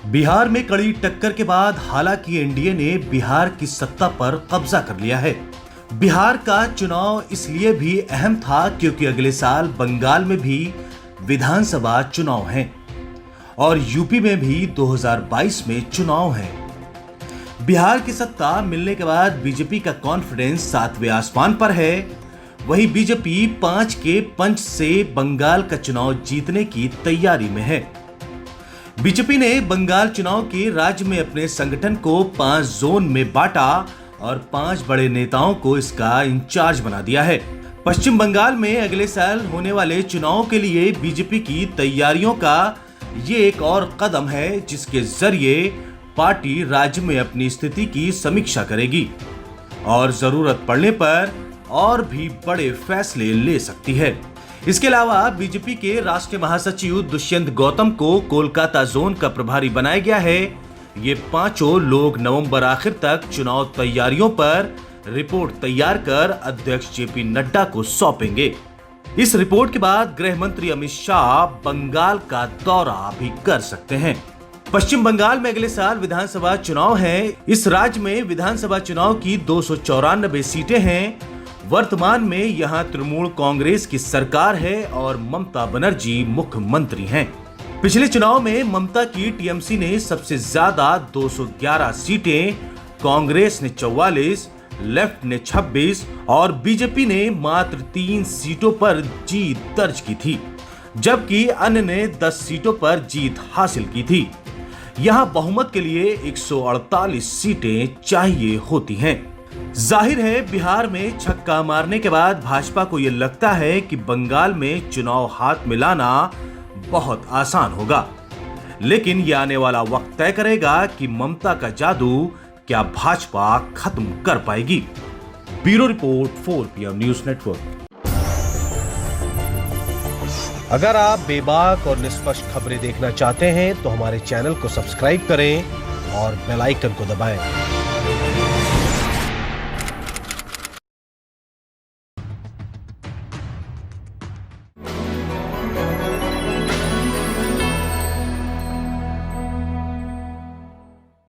बिहार में कड़ी टक्कर के बाद हालांकि एनडीए ने बिहार की सत्ता पर कब्जा कर लिया है। बिहार का चुनाव इसलिए भी अहम था क्योंकि अगले साल बंगाल में भी विधानसभा चुनाव हैं और यूपी में भी 2022 में चुनाव हैं। बिहार की सत्ता मिलने के बाद बीजेपी का कॉन्फिडेंस 7वें आसमान पर है। वहीं बीजेपी 5 के पंच से बंगाल का चुनाव जीतने की तैयारी में है। बीजेपी ने बंगाल चुनाव के राज्य में अपने संगठन को 5 जोन में बांटा और 5 बड़े नेताओं को इसका इंचार्ज बना दिया है। पश्चिम बंगाल में अगले साल होने वाले चुनाव के लिए बीजेपी की तैयारियों का ये एक और कदम है जिसके जरिए पार्टी राज्य में अपनी स्थिति की समीक्षा करेगी और जरूरत पड़ने पर और भी बड़े फैसले ले सकती है। इसके अलावा बीजेपी के राष्ट्रीय महासचिव दुष्यंत गौतम को कोलकाता जोन का प्रभारी बनाया गया है। ये पांचों लोग नवंबर आखिर तक चुनाव तैयारियों पर रिपोर्ट तैयार कर अध्यक्ष जेपी नड्डा को सौंपेंगे। इस रिपोर्ट के बाद गृह मंत्री अमित शाह बंगाल का दौरा भी कर सकते हैं। पश्चिम बंगाल में अगले साल विधानसभा चुनाव है। इस राज्य में विधानसभा चुनाव की 294 सीटें हैं। वर्तमान में यहां तृणमूल कांग्रेस की सरकार है और ममता बनर्जी मुख्यमंत्री हैं। पिछले चुनाव में ममता की टीएमसी ने सबसे ज्यादा 211 सीटें, कांग्रेस ने 44, लेफ्ट ने 26 और बीजेपी ने मात्र 3 सीटों पर जीत दर्ज की थी, जबकि अन्य ने 10 सीटों पर जीत हासिल की थी। यहां बहुमत के लिए 148 सीटें चाहिए होती हैं। जाहिर है बिहार में छक्का मारने के बाद भाजपा को यह लगता है कि बंगाल में चुनाव हाथ में लाना बहुत आसान होगा, लेकिन यह आने वाला वक्त तय करेगा कि ममता का जादू क्या भाजपा खत्म कर पाएगी। Bureau report 4PM news network. अगर आप बेबाक और निष्पक्ष खबरें देखना चाहते हैं तो हमारे चैनल को सब्सक्राइब करें और बेल आइकन को दबाएं।